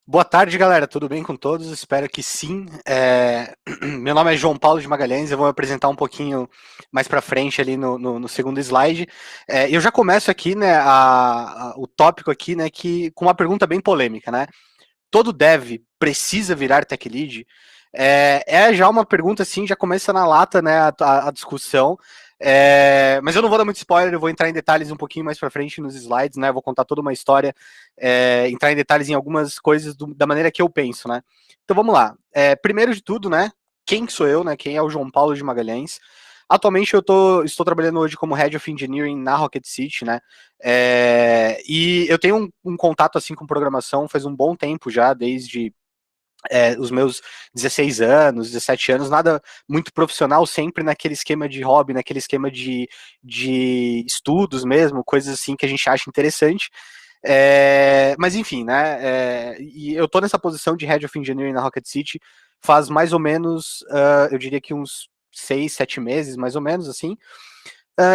Boa tarde, galera. Tudo bem com todos? Espero que sim. Meu nome é João Paulo de Magalhães. Eu vou me apresentar um pouquinho mais para frente ali no segundo slide. Eu já começo aqui, né, o tópico aqui, né, que com uma pergunta bem polêmica, né? Todo dev precisa virar tech lead? É já uma pergunta assim, já começa na lata, né, a discussão. Mas eu não vou dar muito spoiler, eu vou entrar em detalhes um pouquinho mais para frente nos slides, né? Eu vou contar toda uma história, entrar em detalhes em algumas coisas da maneira que eu penso, né? Então vamos lá. Primeiro de tudo, né? Quem sou eu, né? Quem é o João Paulo de Magalhães? Atualmente estou trabalhando hoje como Head of Engineering na Rocket City, né? E eu tenho um contato assim com programação faz um bom tempo já, desde os meus 16 anos, 17 anos, nada muito profissional, sempre naquele esquema de hobby, naquele esquema de estudos mesmo, coisas assim que a gente acha interessante. Mas enfim, né? E eu tô nessa posição de Head of Engineering na Rocket City faz mais ou menos, eu diria que uns 6, 7 meses, mais ou menos, assim.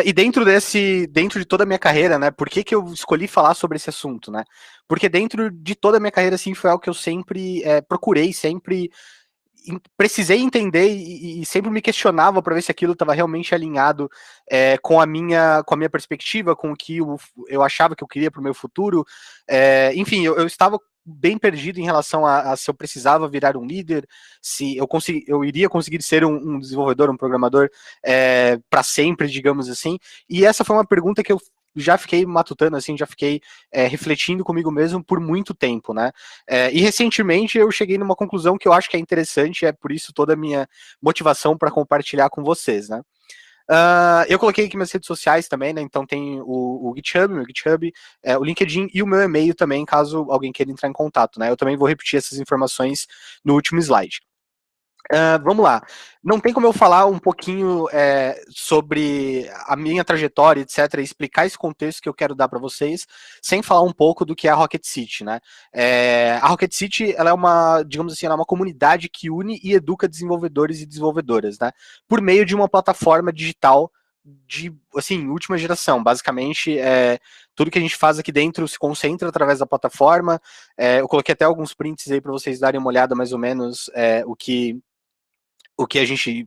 E dentro de toda a minha carreira, né? Por que, que eu escolhi falar sobre esse assunto, né? Porque dentro de toda a minha carreira, assim, foi algo que eu sempre procurei, sempre precisei entender e sempre me questionava para ver se aquilo estava realmente alinhado com a minha perspectiva, com o que eu achava que eu queria para o meu futuro. Enfim, eu estava bem perdido em relação a se eu precisava virar um líder, se eu iria conseguir ser um desenvolvedor, um programador para sempre, digamos assim. E essa foi uma pergunta que eu já fiquei matutando, assim, já fiquei refletindo comigo mesmo por muito tempo, né? E recentemente eu cheguei numa conclusão que eu acho que é interessante, é por isso toda a minha motivação para compartilhar com vocês, né? Eu coloquei aqui minhas redes sociais também, né? Então tem o GitHub, meu GitHub, o LinkedIn e o meu e-mail também, caso alguém queira entrar em contato, né? Eu também vou repetir essas informações no último slide. Vamos lá. Não tem como eu falar um pouquinho sobre a minha trajetória, etc., e explicar esse contexto que eu quero dar para vocês, sem falar um pouco do que é a Rocket City, né? A Rocket City, ela é uma, digamos assim, ela é uma comunidade que une e educa desenvolvedores e desenvolvedoras, né? Por meio de uma plataforma digital de, assim, última geração. Basicamente, tudo que a gente faz aqui dentro se concentra através da plataforma. Eu coloquei até alguns prints aí para vocês darem uma olhada mais ou menos o que a gente,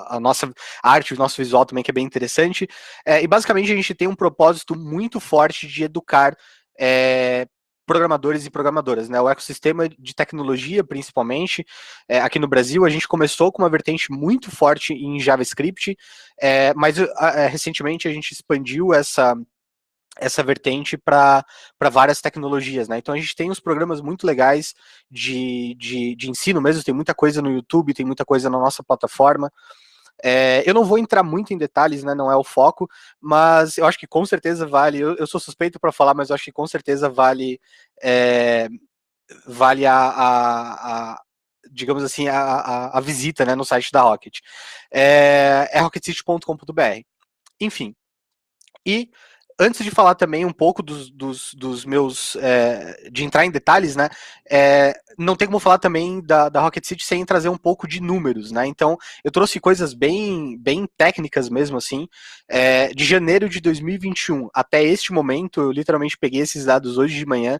a nossa arte, o nosso visual também, que é bem interessante. E basicamente a gente tem um propósito muito forte de educar programadores e programadoras, né? O ecossistema de tecnologia, principalmente, aqui no Brasil, a gente começou com uma vertente muito forte em JavaScript, mas recentemente a gente expandiu essa vertente para várias tecnologias, né? Então a gente tem uns programas muito legais de ensino mesmo, tem muita coisa no YouTube, tem muita coisa na nossa plataforma. Eu não vou entrar muito em detalhes, né? Não é o foco, mas eu acho que com certeza vale. Eu sou suspeito para falar, mas eu acho que com certeza vale digamos assim, a visita, né, no site da Rocket. É rocketcity.com.br. Enfim, e antes de falar também um pouco dos meus. De entrar em detalhes, né? Não tem como falar também da Rocket City sem trazer um pouco de números, né? Então, eu trouxe coisas bem técnicas mesmo, assim. De janeiro de 2021 até este momento, eu literalmente peguei esses dados hoje de manhã.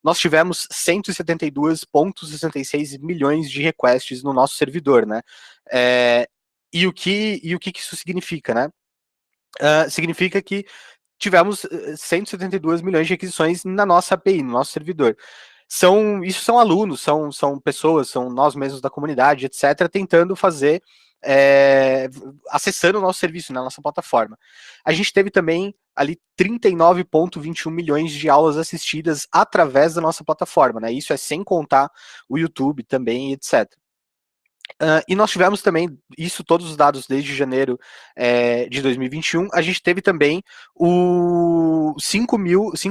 Nós tivemos 172,66 milhões de requests no nosso servidor, né? E o que isso significa, né? Significa que tivemos 172 milhões de requisições na nossa API, no nosso servidor. Isso são alunos, são pessoas, são nós mesmos da comunidade, etc., tentando fazer, acessando o nosso serviço, na nossa plataforma. A gente teve também ali 39,21 milhões de aulas assistidas através da nossa plataforma, né? Isso é sem contar o YouTube também, etc. E nós tivemos também, isso todos os dados desde janeiro de 2021, a gente teve também 5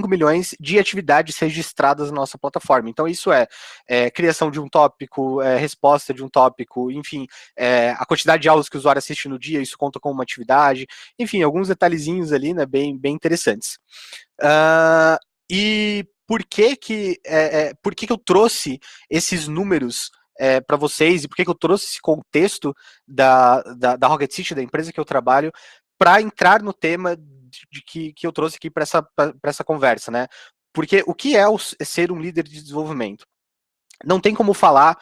milhões de atividades registradas na nossa plataforma. Então, isso criação de um tópico, resposta de um tópico, enfim, a quantidade de aulas que o usuário assiste no dia, isso conta como uma atividade, enfim, alguns detalhezinhos ali, né, bem interessantes. E por que eu trouxe esses números para vocês e por que eu trouxe esse contexto da Rocket City, da empresa que eu trabalho, para entrar no tema que eu trouxe aqui para essa conversa, né? Porque o que é ser um líder de desenvolvimento? não tem como falar,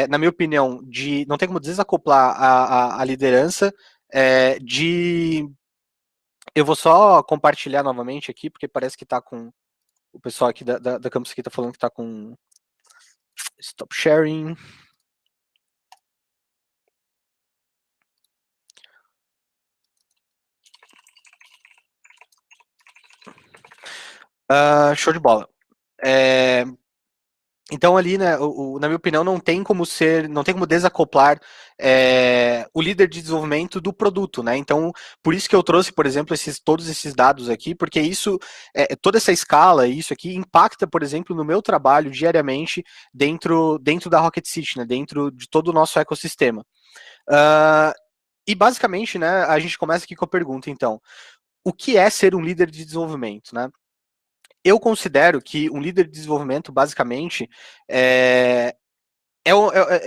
na minha opinião, não tem como desacoplar a liderança de. Eu vou só compartilhar novamente aqui, porque parece que tá com. O pessoal aqui da Campus aqui tá falando que tá com. Stop sharing. Show de bola. Então ali, né, na minha opinião, não tem como desacoplar o líder de desenvolvimento do produto, né? Então, por isso que eu trouxe, por exemplo, todos esses dados aqui, porque isso, toda essa escala, isso aqui impacta, por exemplo, no meu trabalho diariamente dentro da Rocket City, né? Dentro de todo o nosso ecossistema. E basicamente, né, a gente começa aqui com a pergunta, então, o que é ser um líder de desenvolvimento, né? Eu considero que um líder de desenvolvimento, basicamente,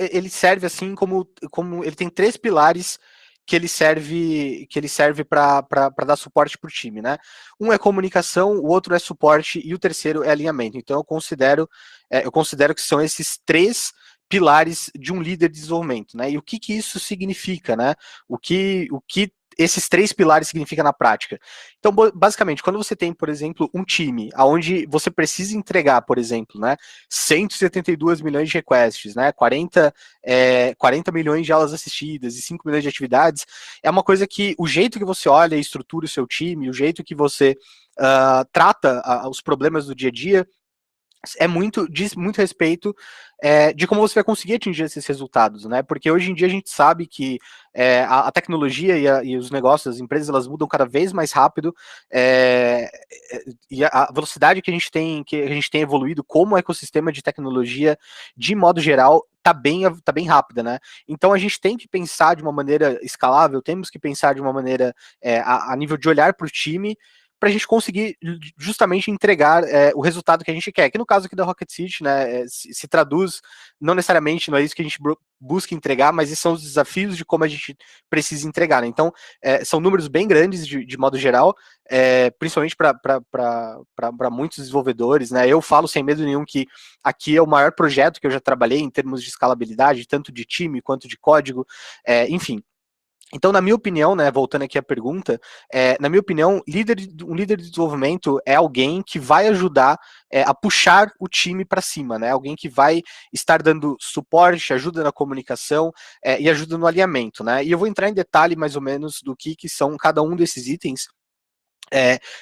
ele serve assim como ele tem três pilares que ele serve para dar suporte para o time, né? Um é comunicação, o outro é suporte e o terceiro é alinhamento. Então eu considero que são esses três pilares de um líder de desenvolvimento, né? E o que isso significa, né? O que esses três pilares significam na prática. Então, basicamente, quando você tem, por exemplo, um time onde você precisa entregar, por exemplo, né, 172 milhões de requests, né, 40 milhões de aulas assistidas e 5 milhões de atividades, é uma coisa que o jeito que você olha e estrutura o seu time, o jeito que você trata os problemas do dia a dia, diz muito respeito de como você vai conseguir atingir esses resultados, né? Porque hoje em dia a gente sabe que a tecnologia e os negócios, as empresas, elas mudam cada vez mais rápido, e a velocidade que a gente tem evoluído como ecossistema de tecnologia, de modo geral, tá bem rápida, né? Então a gente tem que pensar de uma maneira escalável, temos que pensar de uma maneira a nível de olhar para o time, para a gente conseguir justamente entregar o resultado que a gente quer. Que no caso aqui da Rocket City, né, se traduz, não necessariamente, não é isso que a gente busca entregar, mas esses são os desafios de como a gente precisa entregar. Né? Então, são números bem grandes de modo geral, principalmente para muitos desenvolvedores. Né? Eu falo sem medo nenhum que aqui é o maior projeto que eu já trabalhei em termos de escalabilidade, tanto de time quanto de código, enfim. Então, na minha opinião, né, voltando aqui à pergunta, na minha opinião, um líder de desenvolvimento é alguém que vai ajudar a puxar o time para cima, né? Alguém que vai estar dando suporte, ajuda na comunicação e ajuda no alinhamento, né? E eu vou entrar em detalhe mais ou menos do que são cada um desses itens.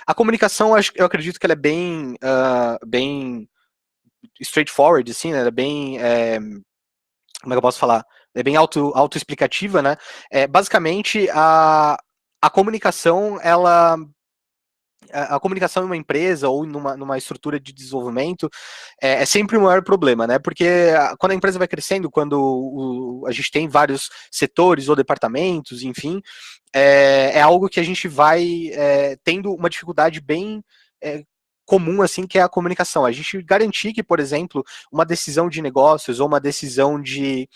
A comunicação, eu acredito que ela é bem straightforward, assim, né? Ela é bem como é que eu posso falar? É bem autoexplicativa, né? Basicamente, a comunicação, a comunicação em uma empresa ou numa estrutura de desenvolvimento é sempre o maior problema, né? Porque quando a empresa vai crescendo, quando a gente tem vários setores ou departamentos, enfim, é algo que a gente vai tendo uma dificuldade bem comum, assim, que é a comunicação. A gente garantir que, por exemplo, uma decisão de negócios ou uma decisão de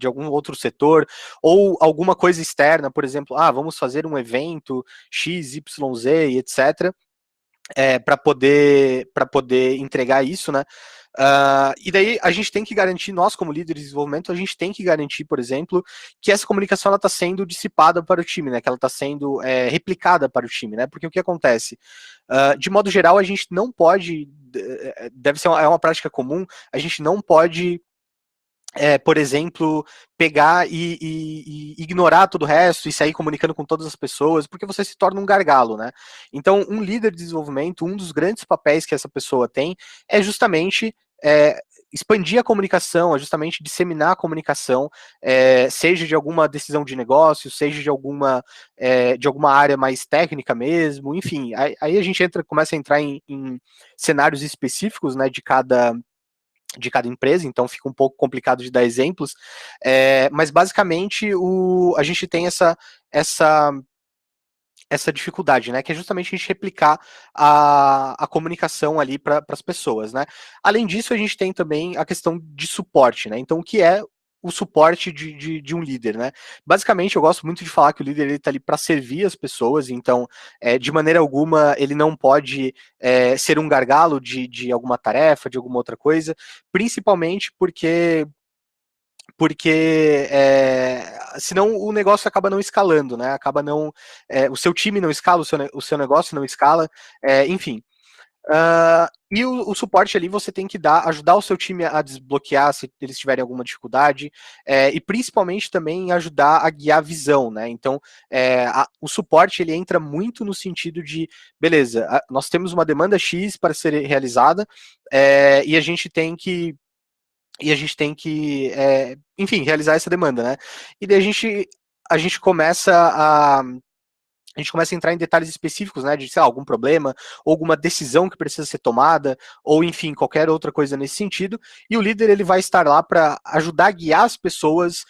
algum outro setor, ou alguma coisa externa, por exemplo, vamos fazer um evento X, Y, Z, e etc., para poder entregar isso, né? E daí a gente tem que garantir, nós como líderes de desenvolvimento, a gente tem que garantir, por exemplo, que essa comunicação está sendo dissipada para o time, né? Que ela está sendo replicada para o time, né? Porque o que acontece? De modo geral, a gente não pode, deve ser uma prática comum, a gente não pode por exemplo, pegar e ignorar todo o resto e sair comunicando com todas as pessoas, porque você se torna um gargalo, né? Então, um líder de desenvolvimento, um dos grandes papéis que essa pessoa tem é justamente expandir a comunicação, é justamente disseminar a comunicação, seja de alguma decisão de negócio, seja de alguma área mais técnica mesmo, enfim. Aí a gente começa a entrar em cenários específicos, né, de cada empresa, então fica um pouco complicado de dar exemplos, mas basicamente a gente tem essa dificuldade, né, que é justamente a gente replicar a comunicação ali para as pessoas, né. Além disso, a gente tem também a questão de suporte, né, então o que é o suporte de um líder, né? Basicamente, eu gosto muito de falar que o líder está ali para servir as pessoas, então, de maneira alguma, ele não pode ser um gargalo de alguma tarefa, de alguma outra coisa, principalmente porque senão o negócio acaba não escalando, né? Acaba não. O seu time não escala, o seu negócio não escala, enfim. E o suporte ali você tem que ajudar o seu time a desbloquear se eles tiverem alguma dificuldade, e principalmente também ajudar a guiar a visão, né? Então, o suporte ele entra muito no sentido de, beleza, nós temos uma demanda X para ser realizada, e enfim, realizar essa demanda, né? E daí a gente começa a entrar em detalhes específicos, né, de, sei lá, algum problema, ou alguma decisão que precisa ser tomada, ou enfim, qualquer outra coisa nesse sentido, e o líder ele vai estar lá para ajudar a guiar as pessoas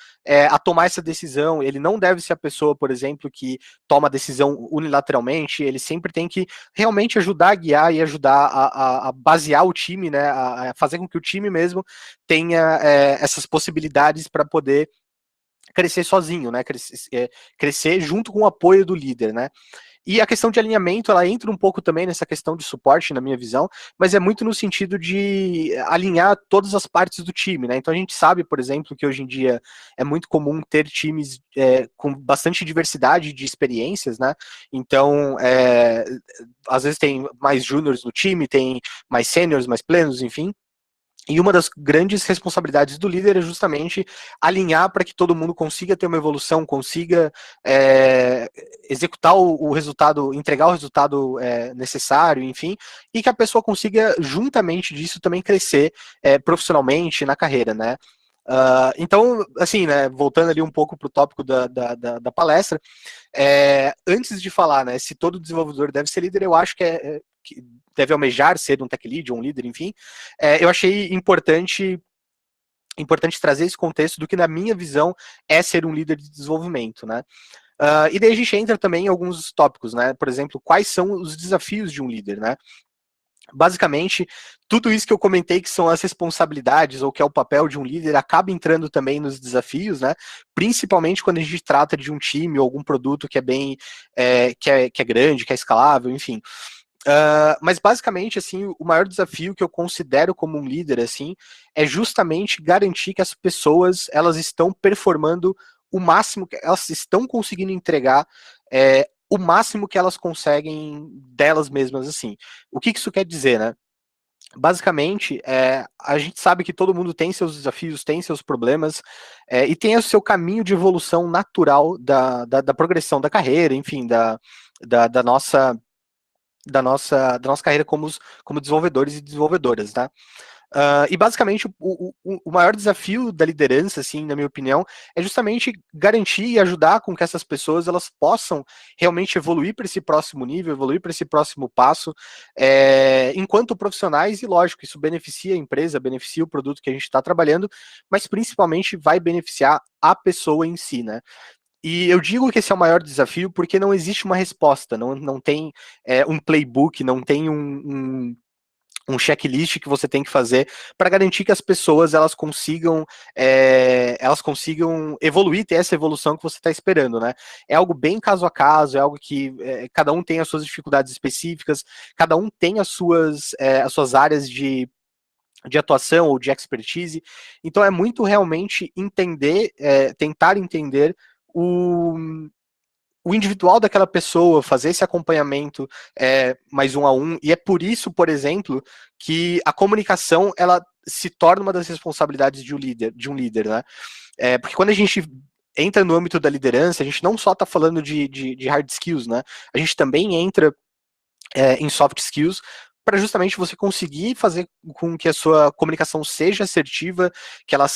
a tomar essa decisão. Ele não deve ser a pessoa, por exemplo, que toma a decisão unilateralmente, ele sempre tem que realmente ajudar a guiar e ajudar a basear o time, né, a fazer com que o time mesmo tenha essas possibilidades para poder crescer sozinho, né? Crescer junto com o apoio do líder, né? E a questão de alinhamento, ela entra um pouco também nessa questão de suporte, na minha visão, mas é muito no sentido de alinhar todas as partes do time, né? Então a gente sabe, por exemplo, que hoje em dia é muito comum ter times com bastante diversidade de experiências, né? Então, às vezes tem mais júniores no time, tem mais sêniores, mais plenos, enfim. E uma das grandes responsabilidades do líder é justamente alinhar para que todo mundo consiga ter uma evolução, consiga executar o resultado, entregar o resultado necessário, enfim, e que a pessoa consiga, juntamente disso, também crescer profissionalmente na carreira, né? Então, assim, né, voltando ali um pouco para o tópico da palestra, antes de falar, né, se todo desenvolvedor deve ser líder, eu acho que deve almejar ser um tech lead ou um líder, enfim, eu achei importante trazer esse contexto do que, na minha visão, é ser um líder de desenvolvimento, né? E daí a gente entra também em alguns tópicos, né? Por exemplo, quais são os desafios de um líder, né? Basicamente, tudo isso que eu comentei que são as responsabilidades ou que é o papel de um líder acaba entrando também nos desafios, né? Principalmente quando a gente trata de um time ou algum produto que é bem que é grande, que é escalável, enfim. Mas basicamente, assim, o maior desafio que eu considero como um líder, assim, é justamente garantir que as pessoas elas estão performando o máximo, que elas estão conseguindo entregar o máximo que elas conseguem delas mesmas, assim. O que isso quer dizer, né? Basicamente, a gente sabe que todo mundo tem seus desafios, tem seus problemas, e tem o seu caminho de evolução natural da progressão da carreira, enfim, da nossa da nossa carreira como desenvolvedores e desenvolvedoras, tá? E basicamente o maior desafio da liderança, assim, na minha opinião, é justamente garantir e ajudar com que essas pessoas elas possam realmente evoluir para esse próximo nível, evoluir para esse próximo passo, enquanto profissionais, e lógico, isso beneficia a empresa, beneficia o produto que a gente está trabalhando, mas principalmente vai beneficiar a pessoa em si, né? E eu digo que esse é o maior desafio porque não existe uma resposta, não tem um playbook, não tem um checklist que você tem que fazer para garantir que as pessoas elas consigam evoluir, ter essa evolução que você está esperando, né? É algo bem caso a caso, é algo que cada um tem as suas dificuldades específicas, cada um tem as suas áreas de atuação ou de expertise. Então é muito realmente tentar entender o, o individual daquela pessoa, fazer esse acompanhamento mais um a um, e é por isso, por exemplo, que a comunicação ela se torna uma das responsabilidades de um líder, né? Porque quando a gente entra no âmbito da liderança, a gente não só está falando de hard skills, né? A gente também entra em soft skills para justamente você conseguir fazer com que a sua comunicação seja assertiva, que ela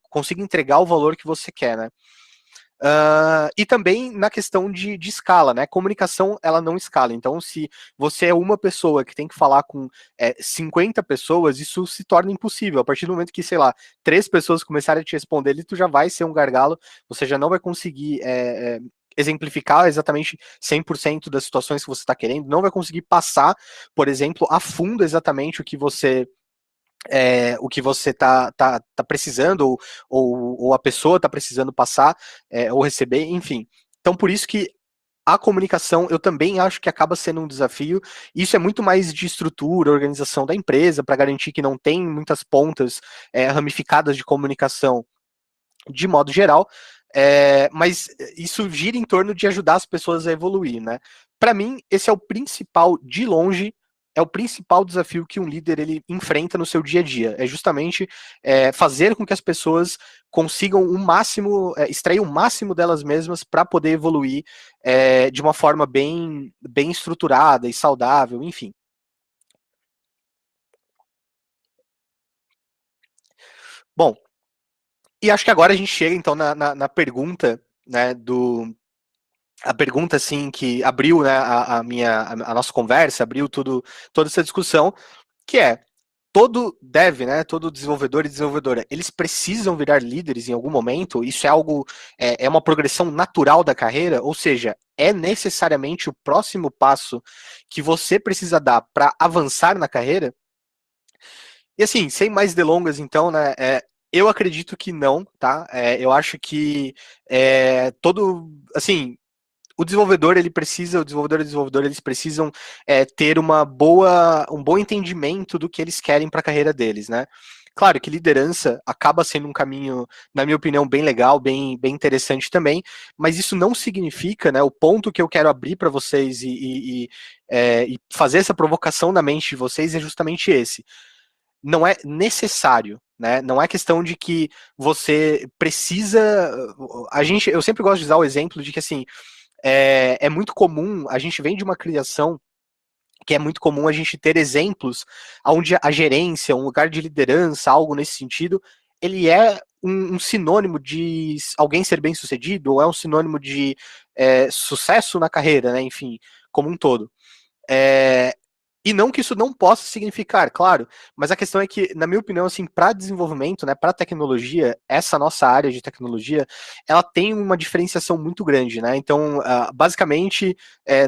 consiga entregar o valor que você quer, né? E também na questão de escala, né? Comunicação, ela não escala. Então, se você é uma pessoa que tem que falar com 50 pessoas, isso se torna impossível. A partir do momento que, sei lá, 3 pessoas começarem a te responder, tu já vai ser um gargalo, você já não vai conseguir exemplificar exatamente 100% das situações que você está querendo, não vai conseguir passar, por exemplo, a fundo exatamente o que você o que você tá precisando, ou a pessoa está precisando passar, ou receber, enfim. Então, por isso que a comunicação, eu também acho que acaba sendo um desafio. Isso é muito mais de estrutura, organização da empresa, para garantir que não tem muitas pontas ramificadas de comunicação de modo geral, mas isso gira em torno de ajudar as pessoas a evoluir, né? Para mim, esse é o principal, de longe, é o principal desafio que um líder ele enfrenta no seu dia a dia. É justamente fazer com que as pessoas consigam o máximo, extrair o máximo delas mesmas para poder evoluir de uma forma bem estruturada e saudável, enfim. Bom, e acho que agora a gente chega então na pergunta, né, a pergunta assim que abriu, né, a nossa conversa, abriu toda essa discussão, que é todo dev, né, todo desenvolvedor e desenvolvedora, eles precisam virar líderes em algum momento? Isso é algo, é uma progressão natural da carreira? Ou seja, é necessariamente o próximo passo que você precisa dar para avançar na carreira? E assim, sem mais delongas, então, né, eu acredito que não, tá? Eu acho que assim, o desenvolvedor e a desenvolvedora, eles precisam ter um bom entendimento do que eles querem para a carreira deles, né? Claro que liderança acaba sendo um caminho, na minha opinião, bem legal, bem interessante também, mas isso não significa, né? O ponto que eu quero abrir para vocês e fazer essa provocação na mente de vocês é justamente esse. Não é necessário, né? Não é questão de que você precisa. Eu sempre gosto de usar o exemplo de que assim é muito comum, a gente vem de uma criação que é muito comum a gente ter exemplos onde a gerência, um lugar de liderança, algo nesse sentido, ele é um sinônimo de alguém ser bem sucedido, ou é um sinônimo de sucesso na carreira, né? Enfim, como um todo. É, e não que isso não possa significar, claro, mas a questão é que, na minha opinião, assim, para desenvolvimento, né, para tecnologia, essa nossa área de tecnologia, ela tem uma diferenciação muito grande, né? Então, basicamente,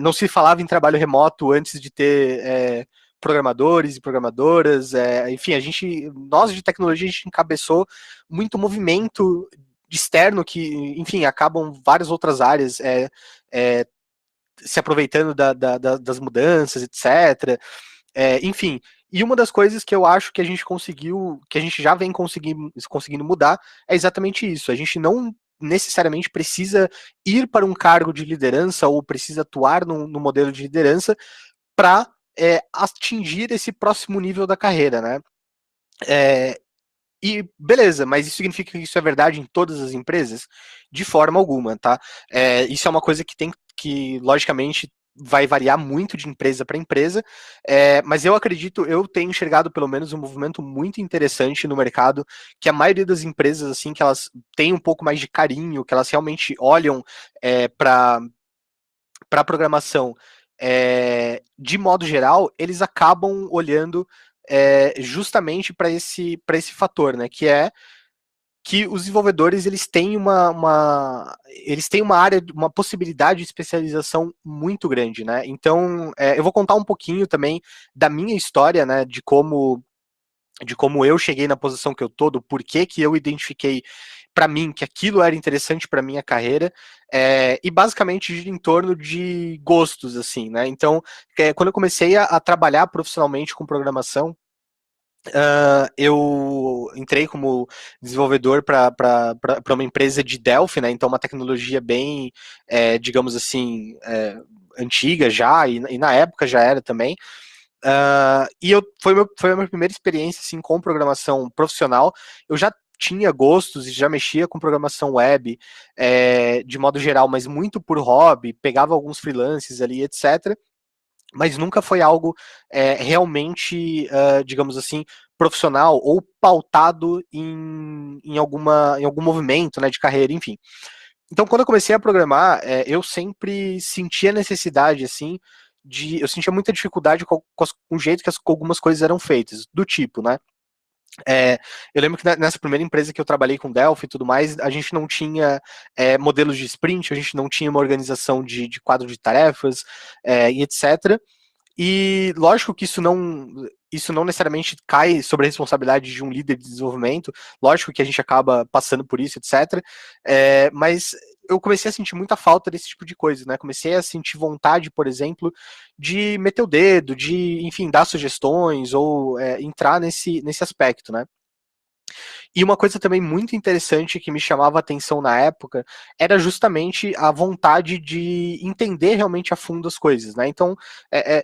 não se falava em trabalho remoto antes de ter programadores e programadoras, enfim, nós de tecnologia, a gente encabeçou muito movimento externo que, enfim, acabam várias outras áreas é, se aproveitando das mudanças, etc. Enfim, e uma das coisas que eu acho que a gente conseguiu, que a gente já vem conseguindo mudar, é exatamente isso. A gente não necessariamente precisa ir para um cargo de liderança ou precisa atuar no modelo de liderança para atingir esse próximo nível da carreira, né? É, e beleza, mas isso significa que isso é verdade em todas as empresas? De forma alguma, tá? Isso é uma coisa que logicamente, vai variar muito de empresa para empresa, mas eu tenho enxergado pelo menos um movimento muito interessante no mercado, que a maioria das empresas, assim, que elas têm um pouco mais de carinho, que elas realmente olham para a programação de modo geral, eles acabam olhando justamente para esse fator, né? Que é que os desenvolvedores eles têm uma área, uma possibilidade de especialização muito grande, né? Então, eu vou contar um pouquinho também da minha história, né? De como eu cheguei na posição que eu tô, do porquê que eu identifiquei para mim que aquilo era interessante para minha carreira, e basicamente gira em torno de gostos, assim, né? Então, quando eu comecei a trabalhar profissionalmente com programação, eu entrei como desenvolvedor para uma empresa de Delphi, né? Então, uma tecnologia bem, digamos assim, antiga já, e na época já era também. Foi a minha primeira experiência assim, com programação profissional. Eu já tinha gostos e já mexia com programação web de modo geral, mas muito por hobby, pegava alguns freelances ali, etc. Mas nunca foi algo realmente, digamos assim, profissional ou pautado em algum movimento, né, de carreira, enfim. Então, quando eu comecei a programar, eu sempre sentia necessidade, assim, eu sentia muita dificuldade com o jeito que algumas coisas eram feitas, do tipo, né? Eu lembro que nessa primeira empresa que eu trabalhei com Delphi e tudo mais, a gente não tinha modelos de sprint, a gente não tinha uma organização de quadro de tarefas e etc. E lógico que isso não necessariamente cai sobre a responsabilidade de um líder de desenvolvimento, lógico que a gente acaba passando por isso, etc. Mas eu comecei a sentir muita falta desse tipo de coisa, né? Comecei a sentir vontade, por exemplo, de meter o dedo, de, enfim, dar sugestões ou entrar nesse aspecto, né? E uma coisa também muito interessante que me chamava a atenção na época era justamente a vontade de entender realmente a fundo as coisas, né? Então,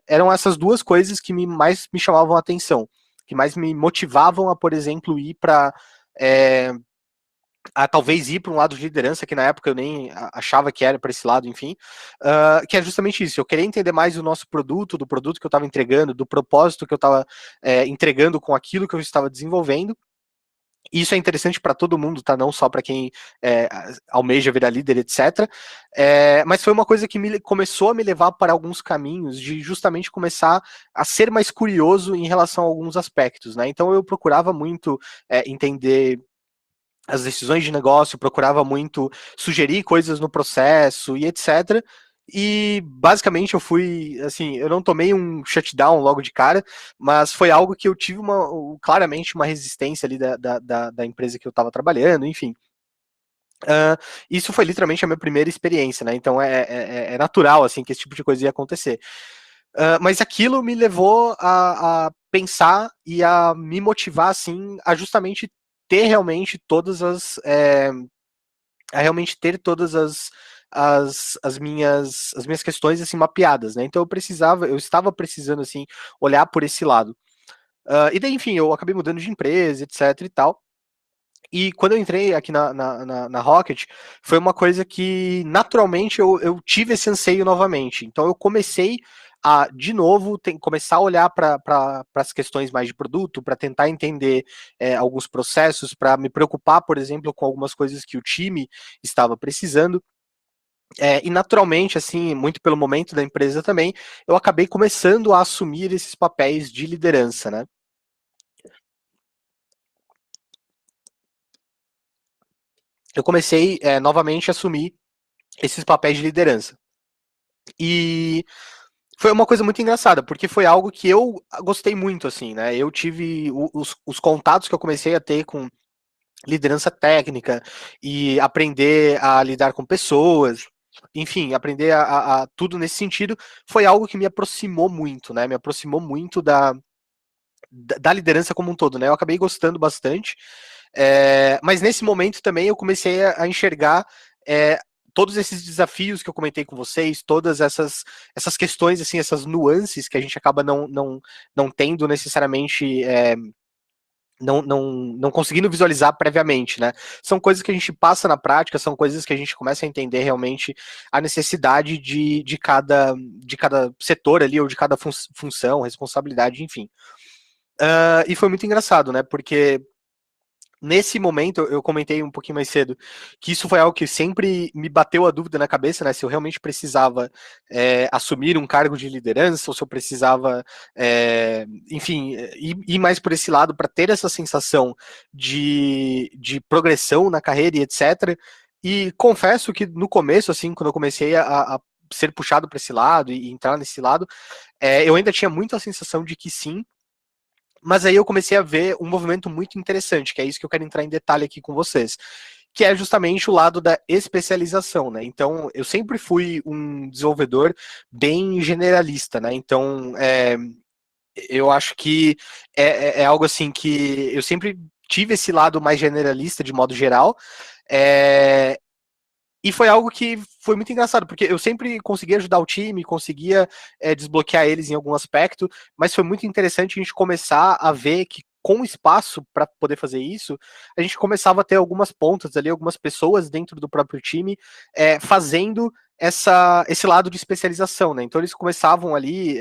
eram essas duas coisas que mais me chamavam a atenção, que mais me motivavam a, por exemplo, ir para a talvez ir para um lado de liderança, que na época eu nem achava que era para esse lado, enfim, que é justamente isso, eu queria entender mais do nosso produto, do produto que eu estava entregando, do propósito que eu estava entregando com aquilo que eu estava desenvolvendo. Isso é interessante para todo mundo, tá? Não só para quem almeja virar líder, etc. Mas foi uma coisa que começou a me levar para alguns caminhos de justamente começar a ser mais curioso em relação a alguns aspectos, né? Então eu procurava muito entender as decisões de negócio, procurava muito sugerir coisas no processo e etc. E basicamente eu fui, assim, eu não tomei um shutdown logo de cara, mas foi algo que eu tive claramente uma resistência ali da empresa que eu estava trabalhando, enfim. Isso foi literalmente a minha primeira experiência, né? Então é natural, assim, que esse tipo de coisa ia acontecer. Mas aquilo me levou a pensar e a me motivar, assim, a justamente ter realmente todas a realmente ter todas as minhas questões assim mapeadas, né? Então eu estava precisando assim olhar por esse lado. E daí, enfim, eu acabei mudando de empresa, etc e tal. E quando eu entrei aqui na Rocket, foi uma coisa que naturalmente eu tive esse anseio novamente. Então eu comecei a, de novo, começar a olhar para as questões mais de produto, para tentar entender alguns processos, para me preocupar, por exemplo, com algumas coisas que o time estava precisando. E naturalmente, assim, muito pelo momento da empresa também, eu acabei começando a assumir esses papéis de liderança, né? Eu comecei novamente a assumir esses papéis de liderança. E foi uma coisa muito engraçada, porque foi algo que eu gostei muito, assim, né? Eu tive os contatos que eu comecei a ter com liderança técnica e aprender a lidar com pessoas, enfim, aprender a tudo nesse sentido, foi algo que me aproximou muito, né? Me aproximou muito da liderança como um todo, né? Eu acabei gostando bastante, mas nesse momento também eu comecei a enxergar é, todos esses desafios que eu comentei com vocês, todas essas questões, assim, essas nuances que a gente acaba não tendo necessariamente. Não conseguindo visualizar previamente, né? São coisas que a gente passa na prática, são coisas que a gente começa a entender realmente a necessidade de cada setor ali, ou de cada função, responsabilidade, enfim. E foi muito engraçado, né? Porque nesse momento, eu comentei um pouquinho mais cedo, que isso foi algo que sempre me bateu a dúvida na cabeça, né? Se eu realmente precisava assumir um cargo de liderança, ou se eu precisava, enfim, ir mais por esse lado para ter essa sensação de progressão na carreira e etc. E confesso que no começo, assim, quando eu comecei a ser puxado para esse lado e entrar nesse lado, eu ainda tinha muito a sensação de que sim, mas aí eu comecei a ver um movimento muito interessante, que é isso que eu quero entrar em detalhe aqui com vocês, que é justamente o lado da especialização, né? Então, eu sempre fui um desenvolvedor bem generalista, né? Então, eu acho que é algo assim que eu sempre tive esse lado mais generalista de modo geral, é, e foi algo que foi muito engraçado, porque eu sempre conseguia ajudar o time, conseguia desbloquear eles em algum aspecto, mas foi muito interessante a gente começar a ver que com espaço para poder fazer isso, a gente começava a ter algumas pontas ali, algumas pessoas dentro do próprio time fazendo esse lado de especialização, né? Então eles começavam ali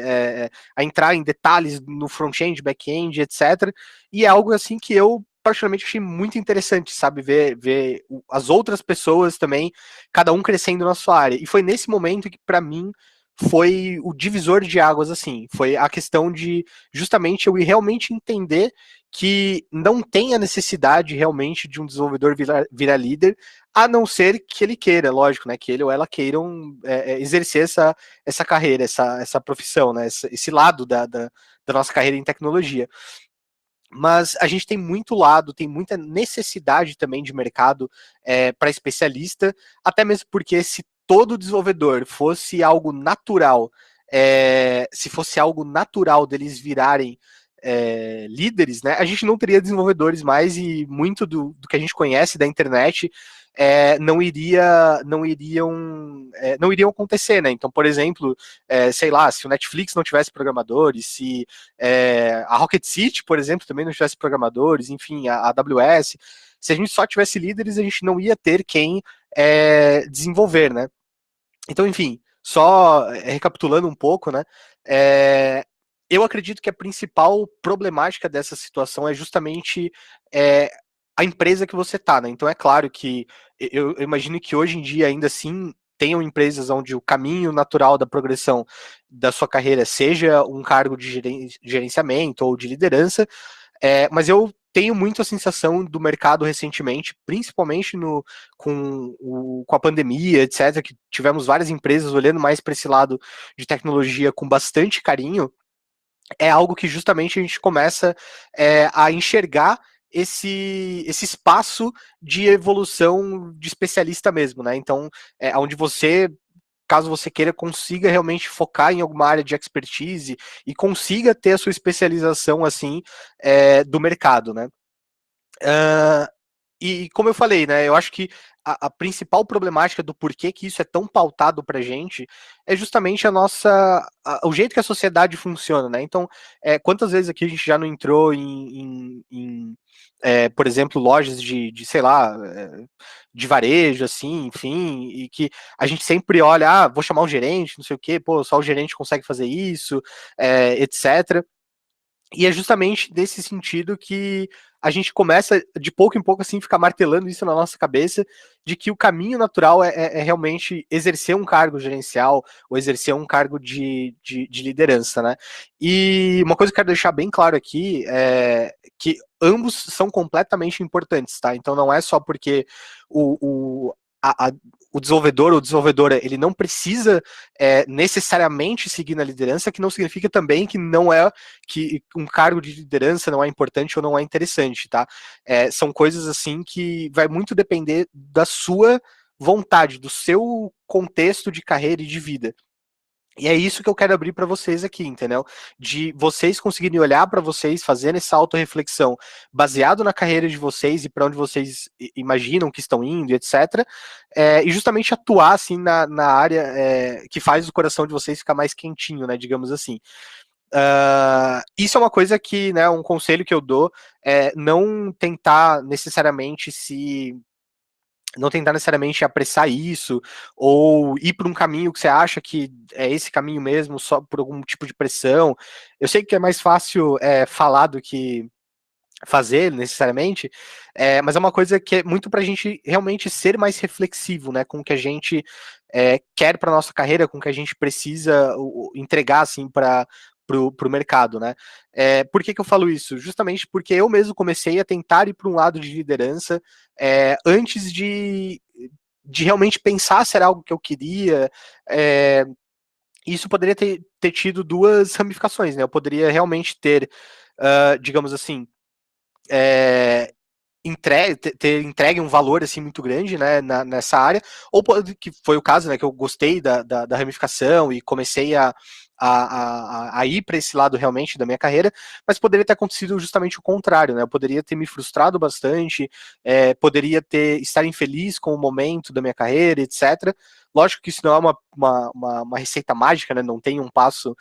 a entrar em detalhes no front-end, back-end, etc. E é algo assim que eu particularmente achei muito interessante, sabe? Ver as outras pessoas também, cada um crescendo na sua área. E foi nesse momento que, para mim, foi o divisor de águas, assim. Foi a questão de justamente eu realmente entender que não tem a necessidade realmente de um desenvolvedor virar líder, a não ser que ele queira, lógico, né? Que ele ou ela queiram exercer essa carreira, essa profissão, né? Esse lado da nossa carreira em tecnologia. Mas a gente tem muito lado, tem muita necessidade também de mercado para especialista, até mesmo porque se todo desenvolvedor fosse algo natural, se fosse algo natural deles virarem líderes, né, a gente não teria desenvolvedores mais e muito do que a gente conhece da internet não iriam acontecer, né? Então, por exemplo, sei lá, se o Netflix não tivesse programadores, se a Rocket City, por exemplo, também não tivesse programadores, enfim, a AWS, se a gente só tivesse líderes, a gente não ia ter quem desenvolver, né? Então, enfim, só recapitulando um pouco, né? Eu acredito que a principal problemática dessa situação é justamente é, a empresa que você está, né? Então é claro que eu imagino que hoje em dia ainda assim tenham empresas onde o caminho natural da progressão da sua carreira seja um cargo de gerenciamento ou de liderança, mas eu tenho muito a sensação do mercado recentemente, principalmente com a pandemia, etc., que tivemos várias empresas olhando mais para esse lado de tecnologia com bastante carinho, é algo que justamente a gente começa a enxergar esse espaço de evolução de especialista mesmo, né? Então, onde você, caso você queira, consiga realmente focar em alguma área de expertise e consiga ter a sua especialização assim do mercado, né? Uh, e como eu falei, né, eu acho que a principal problemática do porquê que isso é tão pautado pra gente é justamente o jeito que a sociedade funciona, né? Então, quantas vezes aqui a gente já não entrou por exemplo, lojas sei lá, de varejo, assim, enfim, e que a gente sempre olha, vou chamar o gerente, não sei o quê, pô, só o gerente consegue fazer isso, etc. E é justamente nesse sentido que a gente começa, de pouco em pouco, assim, ficar martelando isso na nossa cabeça, de que o caminho natural é realmente exercer um cargo gerencial ou exercer um cargo de liderança, né? E uma coisa que eu quero deixar bem claro aqui é que ambos são completamente importantes, tá? Então não é só porque o, o desenvolvedor ou desenvolvedora ele não precisa necessariamente seguir na liderança, que não significa também que não é que um cargo de liderança não é importante ou não é interessante, tá? São coisas assim que vai muito depender da sua vontade, do seu contexto de carreira e de vida. E é isso que eu quero abrir para vocês aqui, entendeu? De vocês conseguirem olhar para vocês, fazendo essa autorreflexão baseado na carreira de vocês e para onde vocês imaginam que estão indo, etc. E justamente atuar assim na área que faz o coração de vocês ficar mais quentinho, né? Digamos assim. Isso é uma coisa que, né, um conselho que eu dou é não tentar necessariamente apressar isso, ou ir por um caminho que você acha que é esse caminho mesmo, só por algum tipo de pressão. Eu sei que é mais fácil falar do que fazer necessariamente, mas é uma coisa que é muito para a gente realmente ser mais reflexivo, né, com o que a gente quer para nossa carreira, com o que a gente precisa entregar assim para o mercado, né? Por que eu falo isso? Justamente porque eu mesmo comecei a tentar ir para um lado de liderança antes de realmente pensar se era algo que eu queria. Isso poderia ter tido duas ramificações, né? Eu poderia realmente ter, digamos assim, ter entregue um valor assim muito grande, né, nessa área, ou que foi o caso, né, que eu gostei da ramificação e comecei a ir para esse lado realmente da minha carreira, mas poderia ter acontecido justamente o contrário, né? Eu poderia ter me frustrado bastante, poderia estar infeliz com o momento da minha carreira, etc. Lógico que isso não é uma receita mágica, né? Não tem um passo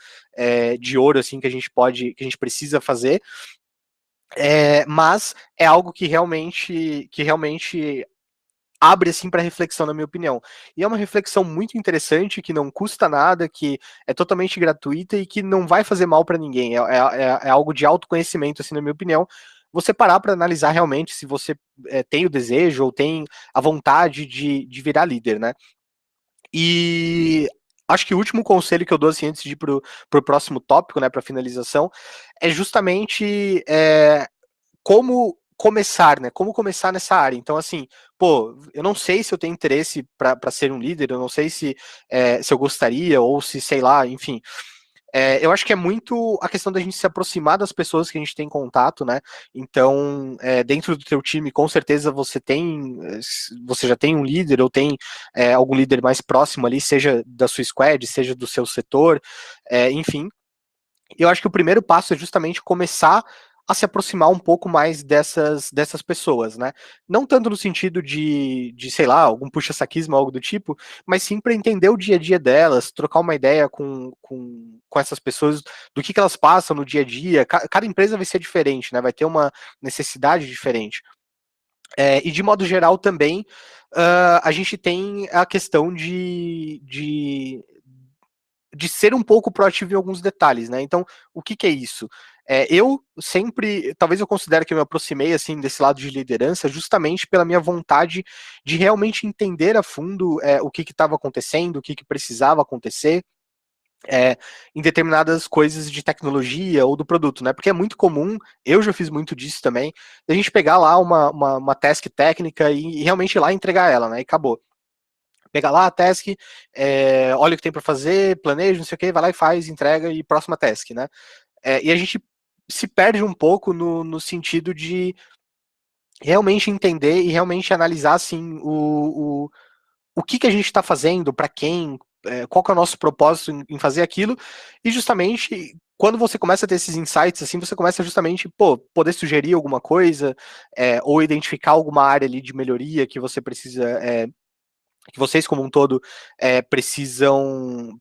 de ouro assim que a gente precisa fazer, mas é algo que realmente abre assim para reflexão, na minha opinião. E é uma reflexão muito interessante, que não custa nada, que é totalmente gratuita e que não vai fazer mal para ninguém. É algo de autoconhecimento, assim, na minha opinião. Você parar para analisar realmente se você tem o desejo ou tem a vontade de virar líder, né? E acho que o último conselho que eu dou assim, antes de ir pro próximo tópico, né, para finalização, é justamente como começar, né? Como começar nessa área. Então, assim, pô, eu não sei se eu tenho interesse para ser um líder, eu não sei se eu gostaria, ou se, sei lá, enfim. Eu acho que é muito a questão da gente se aproximar das pessoas que a gente tem contato, né? Então, dentro do teu time, com certeza você já tem um líder ou tem algum líder mais próximo ali, seja da sua squad, seja do seu setor, enfim. Eu acho que o primeiro passo é justamente começar a se aproximar um pouco mais dessas pessoas, né? Não tanto no sentido de sei lá, algum puxa-saquismo, algo do tipo, mas sim para entender o dia a dia delas, trocar uma ideia com essas pessoas, do que elas passam no dia a dia. Cada empresa vai ser diferente, né? Vai ter uma necessidade diferente. E de modo geral também, a gente tem a questão de ser um pouco proativo em alguns detalhes, né? Então, o que é isso? Eu sempre, talvez eu considere que eu me aproximei assim desse lado de liderança justamente pela minha vontade de realmente entender a fundo o que estava acontecendo, o que precisava acontecer, em determinadas coisas de tecnologia ou do produto, né? Porque é muito comum, eu já fiz muito disso também, a gente pegar lá uma task técnica e realmente ir lá entregar ela, né? E acabou. Pega lá a task, olha o que tem para fazer, planeja, não sei o que, vai lá e faz, entrega e próxima task, né? E a gente se perde um pouco no sentido de realmente entender e realmente analisar assim o que a gente está fazendo, para quem, qual que é o nosso propósito em fazer aquilo, e justamente quando você começa a ter esses insights, assim, você começa justamente, poder sugerir alguma coisa, ou identificar alguma área ali de melhoria que você precisa, que vocês como um todo precisam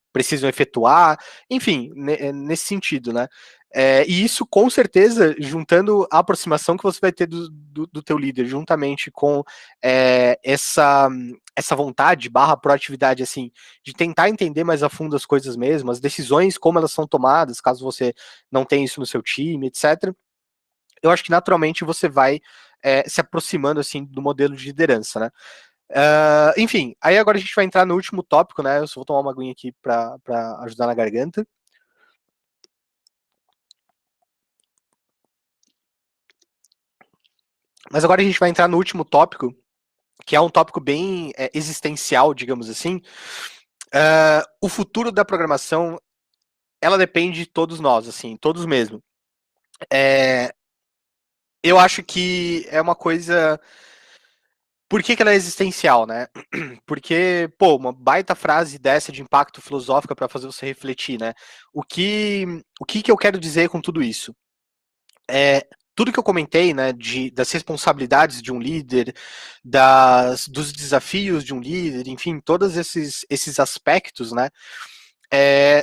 efetuar, enfim, nesse sentido, né? E isso com certeza, juntando a aproximação que você vai ter do teu líder, juntamente com essa vontade barra proatividade, assim, de tentar entender mais a fundo as coisas mesmo, as decisões, como elas são tomadas, caso você não tenha isso no seu time, etc. Eu acho que naturalmente você vai se aproximando assim do modelo de liderança, né? Enfim, aí agora a gente vai entrar no último tópico, né? Eu só vou tomar uma aguinha aqui pra ajudar na garganta. Mas agora a gente vai entrar no último tópico, que é um tópico bem existencial, digamos assim. O futuro da programação, ela depende de todos nós, assim, todos mesmo. Eu acho que é uma coisa. Por que ela é existencial, né? Porque, pô, uma baita frase dessa de impacto filosófico para fazer você refletir, né? O que eu quero dizer com tudo isso? Tudo que eu comentei, né, das responsabilidades de um líder, dos desafios de um líder, enfim, todos esses aspectos, né,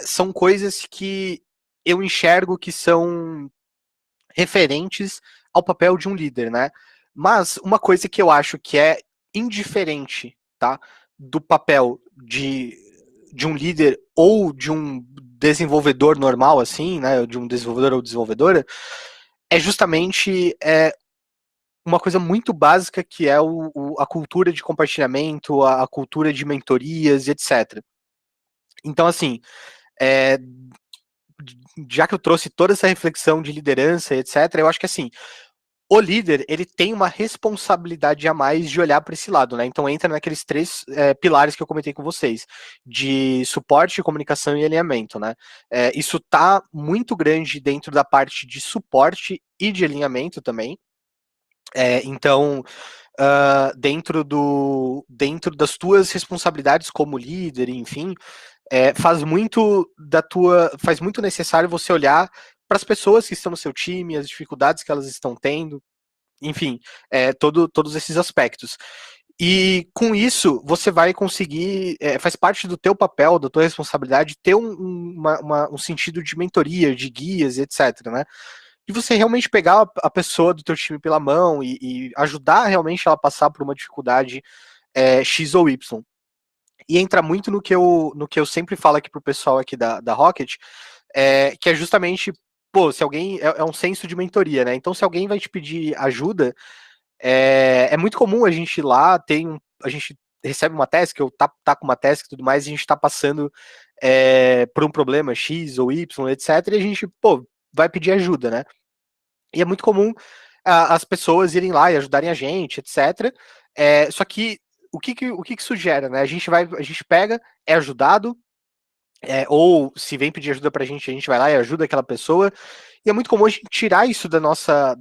são coisas que eu enxergo que são referentes ao papel de um líder, né? Mas uma coisa que eu acho que é indiferente, tá, do papel de um líder ou de um desenvolvedor normal, assim, né, de um desenvolvedor ou desenvolvedora, é justamente uma coisa muito básica que é a cultura de compartilhamento, a cultura de mentorias, etc. Então, assim, é, já que eu trouxe toda essa reflexão de liderança, etc., eu acho que assim, o líder ele tem uma responsabilidade a mais de olhar para esse lado, né? Então entra naqueles três pilares que eu comentei com vocês, de suporte, comunicação e alinhamento, né? Isso tá muito grande dentro da parte de suporte e de alinhamento também. Então, dentro das tuas responsabilidades como líder, enfim, faz muito necessário você olhar para as pessoas que estão no seu time, as dificuldades que elas estão tendo, enfim, todos esses aspectos. E com isso, você vai conseguir, faz parte do teu papel, da tua responsabilidade, ter um sentido de mentoria, de guias, etc, né? E você realmente pegar a pessoa do teu time pela mão e ajudar realmente ela a passar por uma dificuldade X ou Y. E entra muito no que eu sempre falo aqui pro pessoal aqui da Rocket, que é justamente, pô, se alguém, um senso de mentoria, né? Então, se alguém vai te pedir ajuda, é muito comum a gente ir lá, a gente recebe uma task, ou tá com uma task e tudo mais, e a gente tá passando por um problema X ou Y, etc, e a gente, pô, vai pedir ajuda, né? E é muito comum as pessoas irem lá e ajudarem a gente, etc. Só que o que isso gera, né? A gente pega, é ajudado, ou se vem pedir ajuda pra gente, a gente vai lá e ajuda aquela pessoa. E é muito comum a gente tirar isso da nossa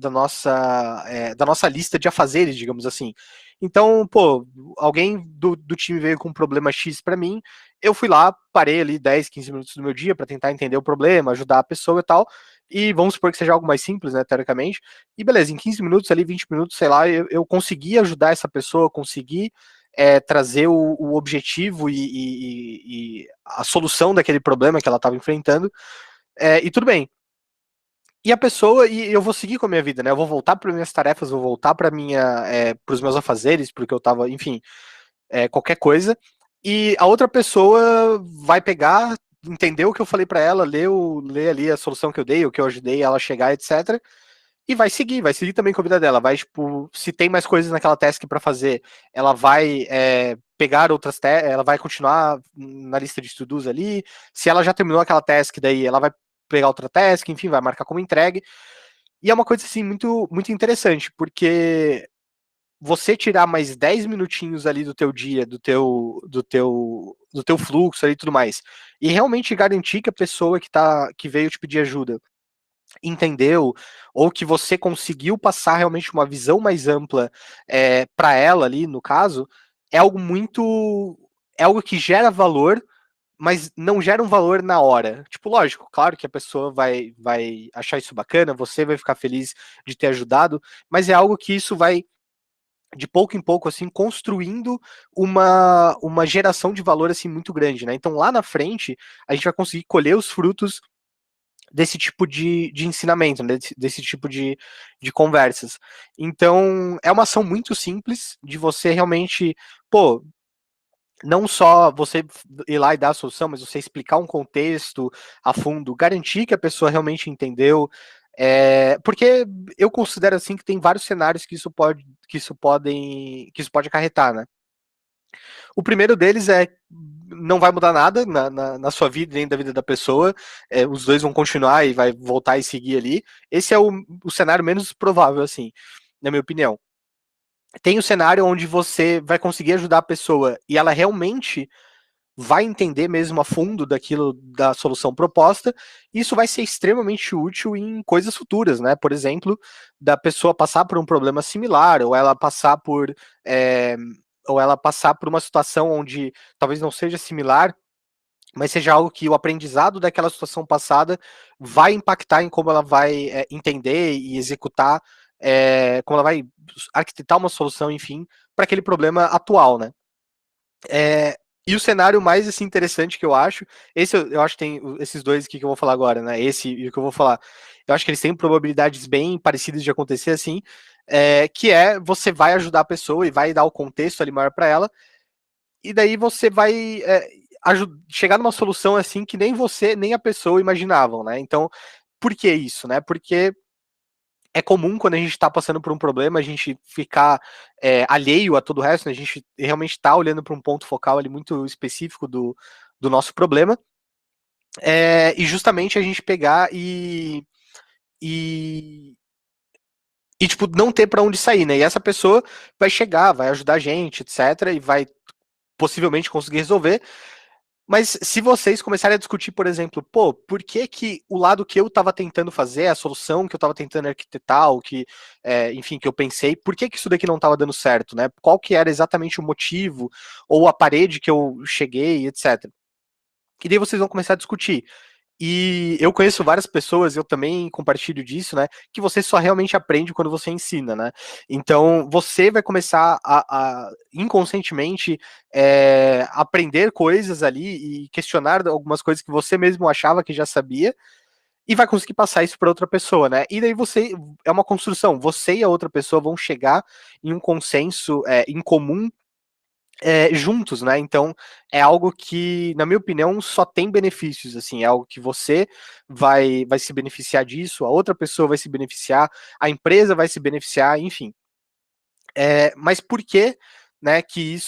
lista de afazeres, digamos assim. Então, pô, alguém do time veio com um problema X pra mim, eu fui lá, parei ali 10, 15 minutos do meu dia pra tentar entender o problema, ajudar a pessoa e tal. E vamos supor que seja algo mais simples, né, teoricamente. E beleza, em 15 minutos ali, 20 minutos, sei lá, eu consegui ajudar essa pessoa, consegui trazer o objetivo e a solução daquele problema que ela estava enfrentando, e tudo bem. E a pessoa, e eu vou seguir com a minha vida, né? Eu vou voltar para minhas tarefas, vou voltar para os meus afazeres, porque eu tava, enfim, qualquer coisa. E a outra pessoa vai pegar, entender o que eu falei para ela, ler ali a solução que eu dei, o que eu ajudei ela a chegar, etc. E vai seguir também com a vida dela. Vai, tipo, se tem mais coisas naquela task para fazer, ela vai pegar outras tasks, ela vai continuar na lista de to-dos ali. Se ela já terminou aquela task, daí ela vai pegar outra task, enfim, vai marcar como entregue. E é uma coisa, assim, muito, muito interessante, porque você tirar mais 10 minutinhos ali do teu dia, do teu fluxo ali e tudo mais, e realmente garantir que a pessoa que veio te pedir ajuda entendeu, ou que você conseguiu passar realmente uma visão mais ampla para ela ali, no caso, é algo muito. É algo que gera valor, mas não gera um valor na hora. Tipo, lógico, claro que a pessoa vai achar isso bacana, você vai ficar feliz de ter ajudado, mas é algo que isso vai, de pouco em pouco, assim, construindo uma geração de valor, assim, muito grande, né? Então, lá na frente, a gente vai conseguir colher os frutos desse tipo de ensinamento, né, desse tipo de conversas. Então, é uma ação muito simples de você realmente, pô, não só você ir lá e dar a solução, mas você explicar um contexto a fundo, garantir que a pessoa realmente entendeu, porque eu considero assim que tem vários cenários que isso pode acarretar, né? O primeiro deles não vai mudar nada na sua vida nem da vida da pessoa. Os dois vão continuar e vai voltar e seguir ali. Esse é o cenário menos provável, assim, na minha opinião. Tem o cenário onde você vai conseguir ajudar a pessoa e ela realmente vai entender mesmo a fundo daquilo, da solução proposta. Isso vai ser extremamente útil em coisas futuras, né? Por exemplo, da pessoa passar por um problema similar, é, ou ela passar por uma situação onde talvez não seja similar, mas seja algo que o aprendizado daquela situação passada vai impactar em como ela vai entender e executar, como ela vai arquitetar uma solução, enfim, para aquele problema atual, né? E o cenário mais assim, interessante que eu acho, esse eu acho que tem esses dois aqui que eu vou falar agora, né? Esse e o que eu vou falar. Eu acho que eles têm probabilidades bem parecidas de acontecer assim, que você vai ajudar a pessoa e vai dar o contexto ali maior para ela, e daí você vai chegar numa solução assim que nem você nem a pessoa imaginavam, né? Então, por que isso, né? Porque é comum quando a gente está passando por um problema, a gente ficar alheio a todo o resto, né? A gente realmente está olhando para um ponto focal ali muito específico do nosso problema, e justamente a gente pegar e, tipo, não ter para onde sair, né? E essa pessoa vai chegar, vai ajudar a gente, etc., e vai possivelmente conseguir resolver. Mas se vocês começarem a discutir, por exemplo, pô, por que que o lado que eu estava tentando fazer, a solução que eu estava tentando arquitetar, o que, enfim, que eu pensei, por que que isso daqui não estava dando certo, né? Qual que era exatamente o motivo, ou a parede que eu cheguei, etc. E daí vocês vão começar a discutir. E eu conheço várias pessoas, eu também compartilho disso, né? Que você só realmente aprende quando você ensina, né? Então você vai começar a inconscientemente aprender coisas ali e questionar algumas coisas que você mesmo achava que já sabia. E vai conseguir passar isso para outra pessoa, né? E daí é uma construção. Você e a outra pessoa vão chegar em um consenso em comum juntos, né? Então é algo que, na minha opinião, só tem benefícios. Assim, é algo que você vai se beneficiar disso, a outra pessoa vai se beneficiar, a empresa vai se beneficiar, enfim. Mas por que, né, que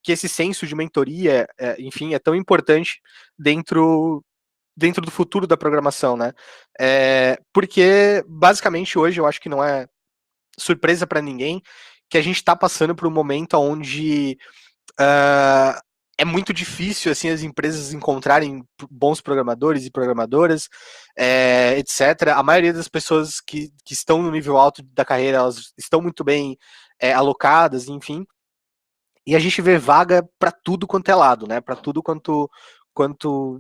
esse senso de mentoria, enfim, é tão importante dentro do futuro da programação, né? Porque basicamente hoje eu acho que não é surpresa para ninguém que a gente está passando por um momento onde uh, é muito difícil assim as empresas encontrarem bons programadores e programadoras, etc. A maioria das pessoas que estão no nível alto da carreira, elas estão muito bem alocadas, enfim. E a gente vê vaga para tudo quanto é lado, né? Para tudo quanto,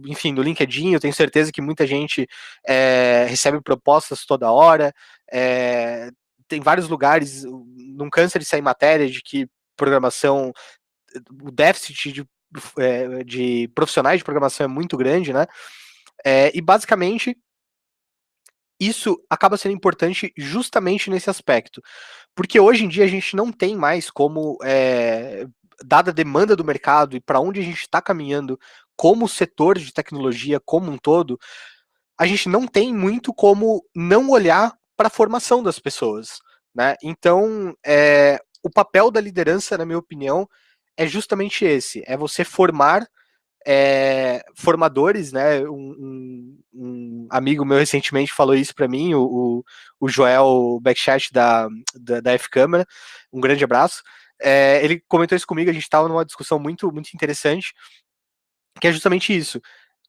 enfim, no LinkedIn, eu tenho certeza que muita gente recebe propostas toda hora. Tem vários lugares, não cansa de sair matéria de que programação, o déficit de profissionais de programação é muito grande, né? E basicamente isso acaba sendo importante justamente nesse aspecto. Porque hoje em dia a gente não tem mais como, dada a demanda do mercado e para onde a gente está caminhando como setor de tecnologia como um todo, a gente não tem muito como não olhar para a formação das pessoas, né? Então, o papel da liderança, na minha opinião, é justamente esse: é você formar formadores, né? Um amigo meu recentemente falou isso para mim, o Joel Backchat da F-Câmara, um grande abraço. Ele comentou isso comigo, a gente estava numa discussão muito interessante, que é justamente isso.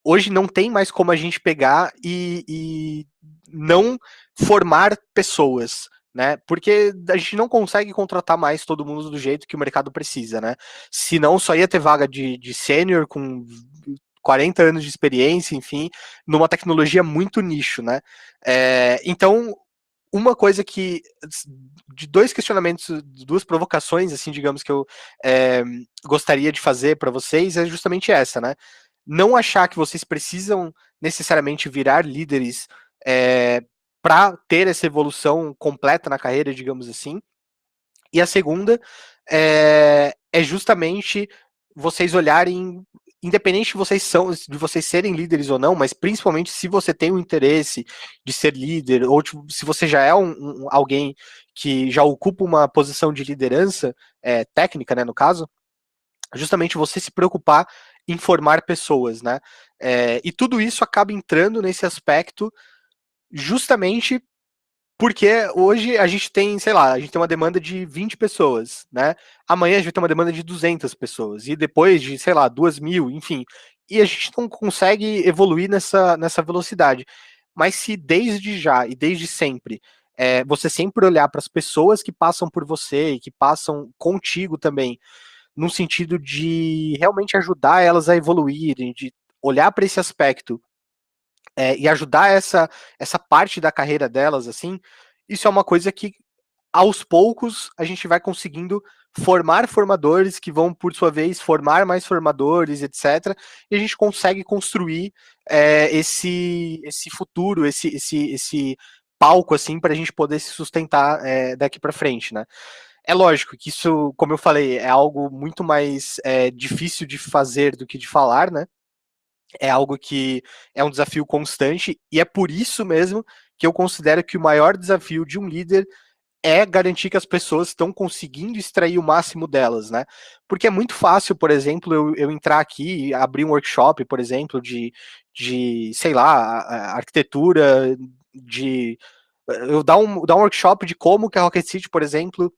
Hoje não tem mais como a gente pegar e não formar pessoas, né? Porque a gente não consegue contratar mais todo mundo do jeito que o mercado precisa, né? Senão só ia ter vaga de sênior com 40 anos de experiência, enfim, numa tecnologia muito nicho, né? Então, uma coisa que, de dois questionamentos, duas provocações, assim, digamos, que eu gostaria de fazer para vocês é justamente essa, né? Não achar que vocês precisam necessariamente virar líderes para ter essa evolução completa na carreira, digamos assim. E a segunda é justamente vocês olharem, independente de vocês serem líderes ou não, mas principalmente se você tem o interesse de ser líder, ou tipo, se você já é alguém que já ocupa uma posição de liderança técnica, né, no caso, justamente você se preocupar em formar pessoas, né? E tudo isso acaba entrando nesse aspecto justamente porque hoje a gente tem, sei lá, a gente tem uma demanda de 20 pessoas, né? Amanhã a gente vai ter uma demanda de 200 pessoas, e depois de, sei lá, 2.000, enfim. E a gente não consegue evoluir nessa velocidade. Mas se desde já e desde sempre você sempre olhar para as pessoas que passam por você e que passam contigo também, no sentido de realmente ajudar elas a evoluírem, de olhar para esse aspecto e ajudar essa parte da carreira delas, assim, isso é uma coisa que aos poucos a gente vai conseguindo formar formadores que vão, por sua vez, formar mais formadores, etc. E a gente consegue construir esse futuro, esse palco, assim, para a gente poder se sustentar daqui para frente, né? É lógico que isso, como eu falei, é algo muito mais difícil de fazer do que de falar, né? É algo que é um desafio constante e é por isso mesmo que eu considero que o maior desafio de um líder é garantir que as pessoas estão conseguindo extrair o máximo delas, né? Porque é muito fácil, por exemplo, eu entrar aqui e abrir um workshop, por exemplo, de sei lá, arquitetura, eu dar um workshop de como que a Rocket City, por exemplo,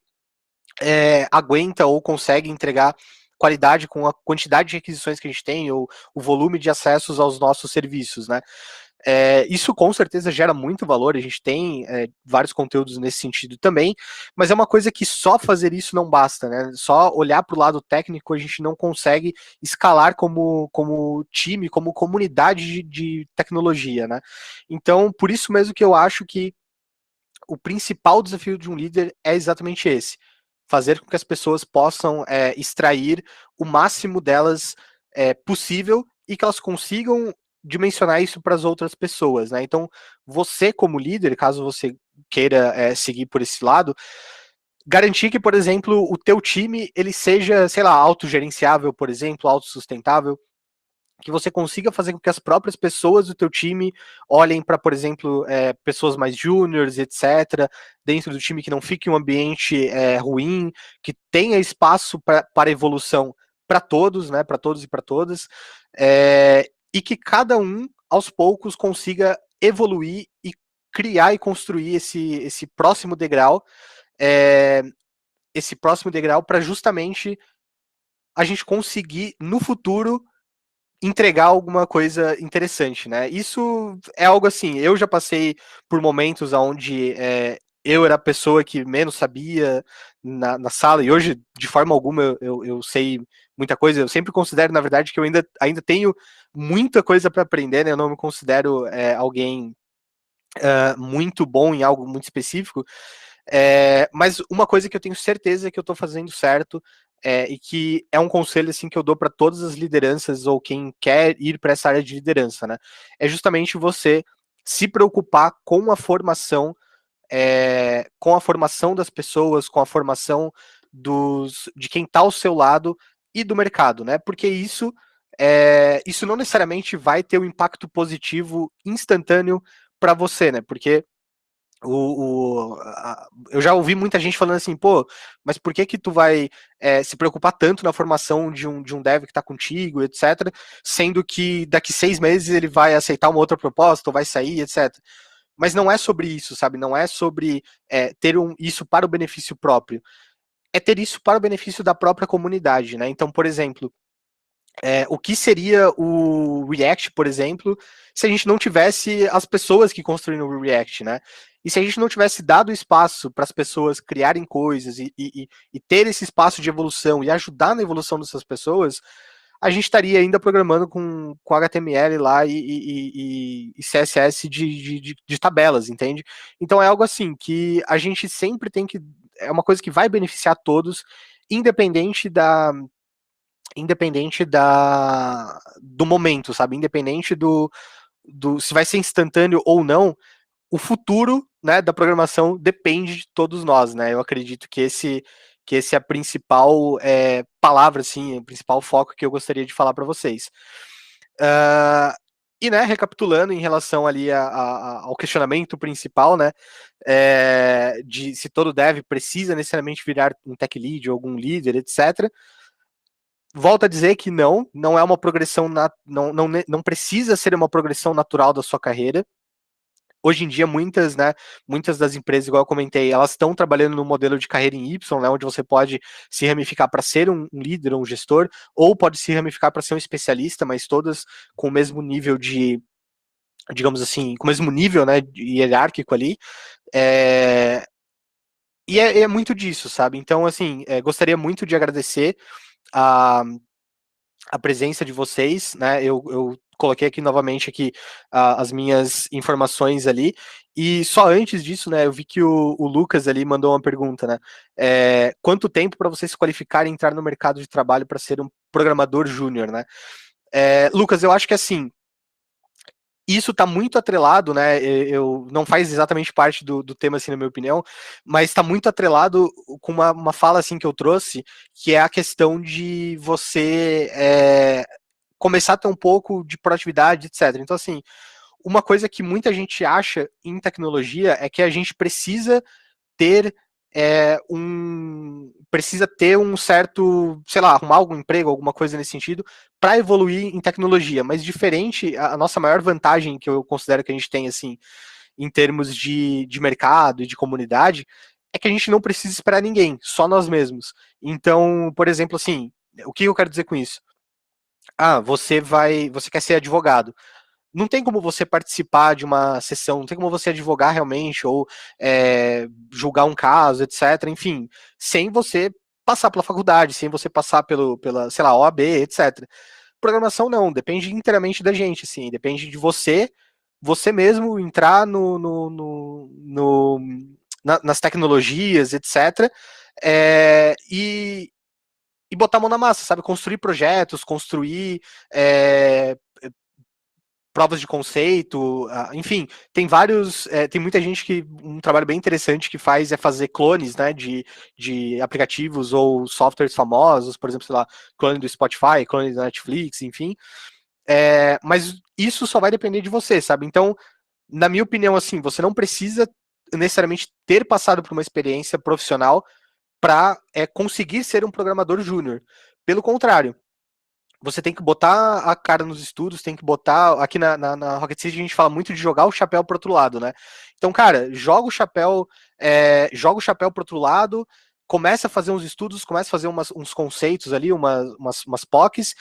aguenta ou consegue entregar qualidade com a quantidade de requisições que a gente tem, ou o volume de acessos aos nossos serviços, né? Isso com certeza gera muito valor, a gente tem vários conteúdos nesse sentido também, mas é uma coisa que só fazer isso não basta, né? Só olhar para o lado técnico a gente não consegue escalar como time, como comunidade de tecnologia, né? Então, por isso mesmo que eu acho que o principal desafio de um líder é exatamente esse: fazer com que as pessoas possam extrair o máximo delas possível e que elas consigam dimensionar isso para as outras pessoas, né? Então, você como líder, caso você queira seguir por esse lado, garantir que, por exemplo, o teu time ele seja, sei lá, autogerenciável, por exemplo, autossustentável, que você consiga fazer com que as próprias pessoas do teu time olhem para, por exemplo, pessoas mais júniores, etc., dentro do time, que não fique um ambiente ruim, que tenha espaço para evolução para todos, né, para todos e para todas, e que cada um, aos poucos, consiga evoluir e criar e construir esse próximo degrau esse próximo degrau para justamente a gente conseguir, no futuro, entregar alguma coisa interessante, né? Isso é algo assim, eu já passei por momentos onde eu era a pessoa que menos sabia na sala, e hoje, de forma alguma, eu sei muita coisa, eu sempre considero, na verdade, que eu ainda tenho muita coisa para aprender, né? Eu não me considero alguém muito bom em algo muito específico, mas uma coisa que eu tenho certeza que eu estou fazendo certo e que é um conselho assim que eu dou para todas as lideranças ou quem quer ir para essa área de liderança, né? É justamente você se preocupar com a formação das pessoas, com a formação de quem está ao seu lado e do mercado, né? Porque isso não necessariamente vai ter um impacto positivo instantâneo para você, né? Porque eu já ouvi muita gente falando assim, pô, mas por que que tu vai se preocupar tanto na formação de um dev que está contigo, etc., sendo que daqui 6 meses ele vai aceitar uma outra proposta, ou vai sair, etc. Mas não é sobre isso, sabe? Não é sobre ter isso para o benefício próprio. É ter isso para o benefício da própria comunidade, né? Então, por exemplo, o que seria o React, por exemplo, se a gente não tivesse as pessoas que construíram o React, né? E se a gente não tivesse dado espaço para as pessoas criarem coisas e ter esse espaço de evolução e ajudar na evolução dessas pessoas, a gente estaria ainda programando com HTML lá e CSS de tabelas, entende? Então é algo assim que a gente sempre tem que. É uma coisa que vai beneficiar todos, independente do momento, sabe? Independente do se vai ser instantâneo ou não, o futuro, né, da programação depende de todos nós, né? Eu acredito que esse é a principal palavra, assim, o principal foco que eu gostaria de falar para vocês. Uh, e, né, recapitulando em relação ali ao questionamento principal, né, de se todo dev precisa necessariamente virar um tech lead ou algum líder, etc. Volto a dizer que não é uma progressão, não precisa ser uma progressão natural da sua carreira. Hoje em dia, muitas das empresas, igual eu comentei, elas estão trabalhando no modelo de carreira em Y, né, onde você pode se ramificar para ser um líder, um gestor, ou pode se ramificar para ser um especialista, mas todas com o mesmo nível digamos assim, com o mesmo nível, né, hierárquico ali. E é muito disso, sabe? Então, assim, gostaria muito de agradecer a a presença de vocês, né? Eu coloquei aqui novamente as minhas informações ali. E só antes disso, né? Eu vi que o Lucas ali mandou uma pergunta, né? Quanto tempo para você se qualificar e entrar no mercado de trabalho para ser um programador júnior, né? Lucas, eu acho que assim, isso está muito atrelado, né? Eu não faz exatamente parte do tema, assim, na minha opinião, mas está muito atrelado com uma fala assim que eu trouxe, que é a questão de você começar a ter um pouco de proatividade, etc. Então, assim, uma coisa que muita gente acha em tecnologia é que a gente ter precisa ter um certo, sei lá, arrumar algum emprego, alguma coisa nesse sentido, para evoluir em tecnologia. Mas diferente, a nossa maior vantagem que eu considero que a gente tem, assim, em termos de mercado e de comunidade, é que a gente não precisa esperar ninguém, só nós mesmos. Então, por exemplo, assim, o que eu quero dizer com isso? Você quer ser advogado. Não tem como você participar de uma sessão, não tem como você advogar realmente ou julgar um caso, etc. Enfim, sem você passar pela faculdade, sem você passar pela, sei lá, OAB, etc. Programação não, depende inteiramente da gente, assim, depende de você mesmo entrar nas tecnologias, etc. E botar a mão na massa, sabe? Construir projetos, construir provas de conceito, enfim, tem muita gente que um trabalho bem interessante que faz é fazer clones, né, de aplicativos ou softwares famosos, por exemplo, sei lá, clone do Spotify, clone da Netflix, enfim, mas isso só vai depender de você, sabe? Então, na minha opinião, assim, você não precisa necessariamente ter passado por uma experiência profissional para conseguir ser um programador júnior. Pelo contrário, você tem que botar a cara nos estudos, tem que botar. Aqui na Rocket City a gente fala muito de jogar o chapéu pro outro lado, né? Então, cara, joga o chapéu pro outro lado, começa a fazer uns estudos, começa a fazer uns conceitos ali, umas POCs,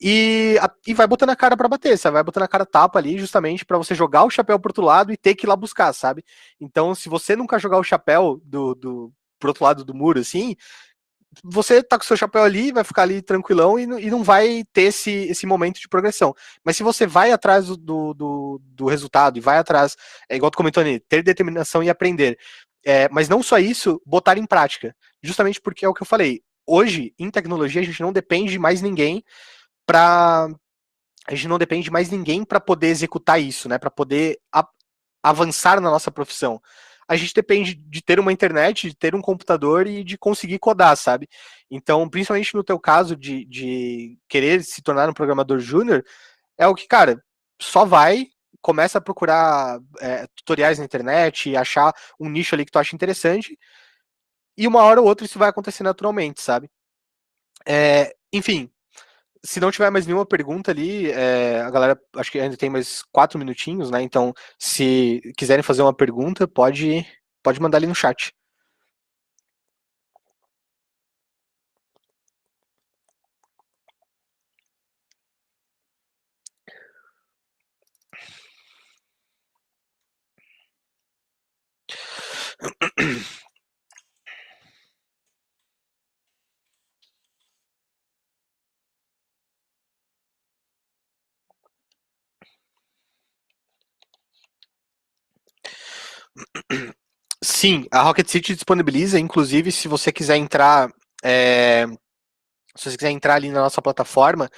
e vai botando a cara para bater, sabe? Vai botando a cara tapa ali, justamente para você jogar o chapéu pro outro lado e ter que ir lá buscar, sabe? Então, se você nunca jogar o chapéu pro outro lado do muro, assim, você tá com o seu chapéu ali, vai ficar ali tranquilão e não vai ter esse momento de progressão. Mas se você vai atrás do resultado e vai atrás, é igual tu comentou ali, ter determinação e aprender. Mas não só isso, botar em prática. Justamente porque é o que eu falei. Hoje, em tecnologia, a gente não depende de mais ninguém para a gente não depende de mais ninguém para poder executar isso, né? Para poder avançar na nossa profissão. A gente depende de ter uma internet, de ter um computador e de conseguir codar, sabe? Então, principalmente no teu caso de querer se tornar um programador júnior, é o que, cara, só vai, começa a procurar tutoriais na internet, achar um nicho ali que tu acha interessante, e uma hora ou outra isso vai acontecer naturalmente, sabe? Enfim, se não tiver mais nenhuma pergunta ali, a galera, acho que ainda tem mais 4 minutinhos, né? Então, se quiserem fazer uma pergunta, pode mandar ali no chat. Sim, a Rocket City disponibiliza, inclusive, se você quiser entrar. é, Se você quiser entrar ali na nossa plataforma,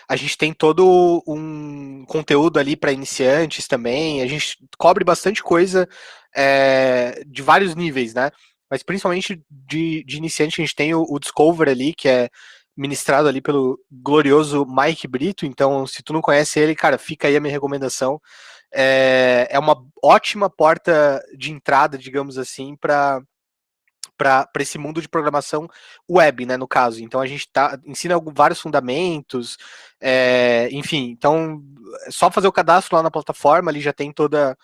a gente tem todo um conteúdo ali para iniciantes também. A gente cobre bastante coisa de vários níveis, né? Mas principalmente de iniciante, a gente tem o Discover ali, que é ministrado ali pelo glorioso Mike Brito. Então, se tu não conhece ele, cara, fica aí a minha recomendação. É uma ótima porta de entrada, digamos assim, para esse mundo de programação web, né, no caso. Então a gente ensina vários fundamentos, enfim. Então é só fazer o cadastro lá na plataforma, ali já tem toda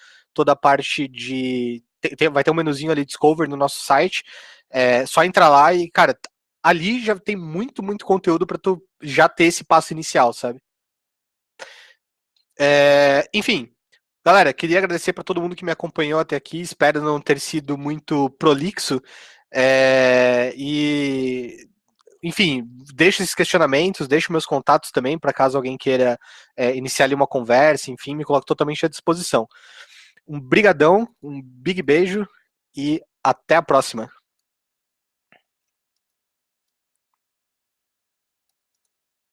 a parte de vai ter um menuzinho ali Discover no nosso site. Só entrar lá e, cara, ali já tem muito conteúdo para tu já ter esse passo inicial, sabe? Enfim, galera, queria agradecer para todo mundo que me acompanhou até aqui. Espero não ter sido muito prolixo. E, enfim, deixo esses questionamentos, deixo meus contatos também, para caso alguém queira iniciar ali uma conversa, enfim, me coloco totalmente à disposição. Um brigadão, um big beijo e até a próxima.